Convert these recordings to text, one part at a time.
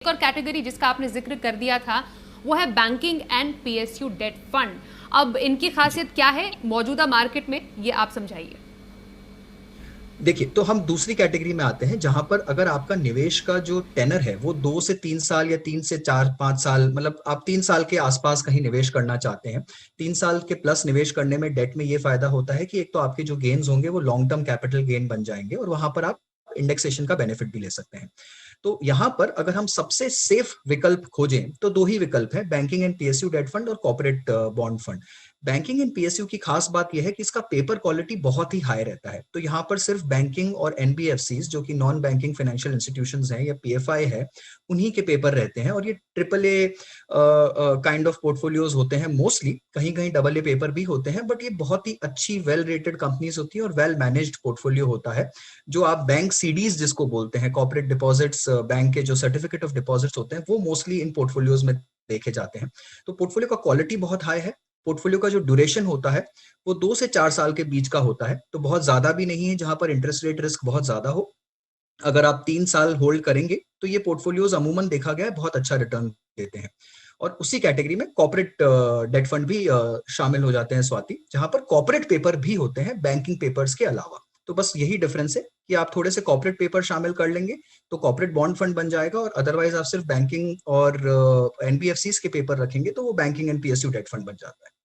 एक और कैटेगरी जिसका आपने जिक्र कर दिया था वो है banking and PSU debt fund. अब इनकी जी। खासियत क्या है मौजूदा मार्केट में, ये आप समझाइए। देखिए, तो हम दूसरी कैटेगरी में आते हैं जहां पर अगर आपका निवेश का जो टेनर है वो 2 से 3 साल या 3 से 4 5 साल, मतलब आप 3 साल के आसपास कहीं निवेश करना चाहते हैं। 3 साल के प्लस निवेश करने में डेट में ये फायदा होता है कि एक तो आपके जो गेन्स होंगे वो लॉन्ग टर्म कैपिटल गेन बन जाएंगे और वहां पर आप इंडेक्सेशन का बेनिफिट भी ले सकते हैं। तो यहां पर अगर हम सबसे सेफ विकल्प खोजें तो दो ही विकल्प है, banking and PSU debt fund और corporate bond fund. Banking and PSU की खास बात यह है कि इसका पेपर क्वालिटी बहुत ही हाई रहता है। तो यहाँ पर सिर्फ बैंकिंग और एनबीएफसीज जो कि नॉन बैंकिंग फाइनेंशियल इंस्टीट्यूशंस हैं या पीएफआई है, उन्हीं के पेपर रहते हैं और ये triple a kind of portfolios होते हैं मोस्टली। कहीं कहीं डबल ए पेपर भी होते हैं, बट ये बहुत ही अच्छी वेल रेटेड कंपनीज होती है और वेल मैनेज्ड पोर्टफोलियो होता है। जो आप बैंक सीडीज जिसको बोलते हैं, कॉर्पोरेट डिपॉजिट्स, बैंक के जो सर्टिफिकेट ऑफ डिपॉजिट्स होते हैं वो मोस्टली इन पोर्टफोलियोज में देखे जाते हैं। तो पोर्टफोलियो का क्वालिटी बहुत हाई है। पोर्टफोलियो का जो ड्यूरेशन होता है वो 2 से 4 साल के बीच का होता है, तो बहुत ज्यादा भी नहीं है जहां पर इंटरेस्ट रेट रिस्क बहुत ज्यादा हो। अगर आप 3 साल होल्ड करेंगे तो ये पोर्टफोलियोज अमूमन देखा गया है बहुत अच्छा रिटर्न देते हैं। और उसी कैटेगरी में कॉर्पोरेट डेट फंड भी शामिल हो जाते हैं स्वाति, जहां पर कॉर्पोरेट पेपर भी होते हैं बैंकिंग पेपर्स के अलावा। तो बस यही डिफरेंस है कि आप थोड़े से कॉर्पोरेट पेपर शामिल कर लेंगे तो कॉर्पोरेट बॉन्ड फंड बन जाएगा, और अदरवाइज आप सिर्फ बैंकिंग और एनबीएफसी के पेपर रखेंगे तो वो banking and PSU debt fund बन जाता है।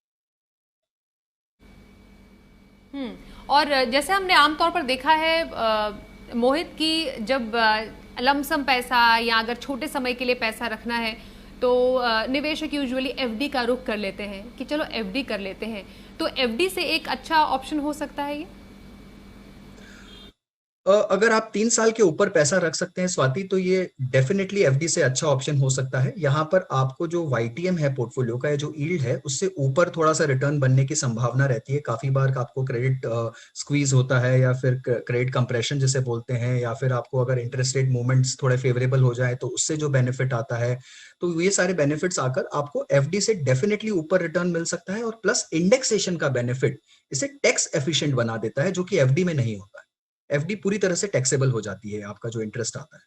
और जैसे हमने आमतौर पर देखा है मोहित की जब लमसम पैसा या अगर छोटे समय के लिए पैसा रखना है तो निवेशक यूजुअली एफडी का रुख कर लेते हैं कि चलो एफडी कर लेते हैं। तो एफडी से एक अच्छा ऑप्शन हो सकता है ये। अगर आप 3 साल के ऊपर पैसा रख सकते हैं स्वाति, तो ये डेफिनेटली एफडी से अच्छा ऑप्शन हो सकता है। यहाँ पर आपको जो वाईटीएम है पोर्टफोलियो का, जो यील्ड है उससे ऊपर थोड़ा सा रिटर्न बनने की संभावना रहती है। काफी बार आपको क्रेडिट स्क्वीज होता है या फिर क्रेडिट कंप्रेशन जिसे बोलते हैं, या फिर आपको अगर इंटरेस्ट रेट मूवमेंट्स थोड़े फेवरेबल हो जाए तो उससे जो बेनिफिट आता है। तो ये सारे बेनिफिट्स आकर आपको एफडी से डेफिनेटली ऊपर रिटर्न मिल सकता है, और प्लस इंडेक्सेशन का बेनिफिट इसे टैक्स एफिशिएंट बना देता है, जो कि एफडी में नहीं होता है। एफडी पूरी तरह से टैक्सेबल हो जाती है आपका जो इंटरेस्ट आता है।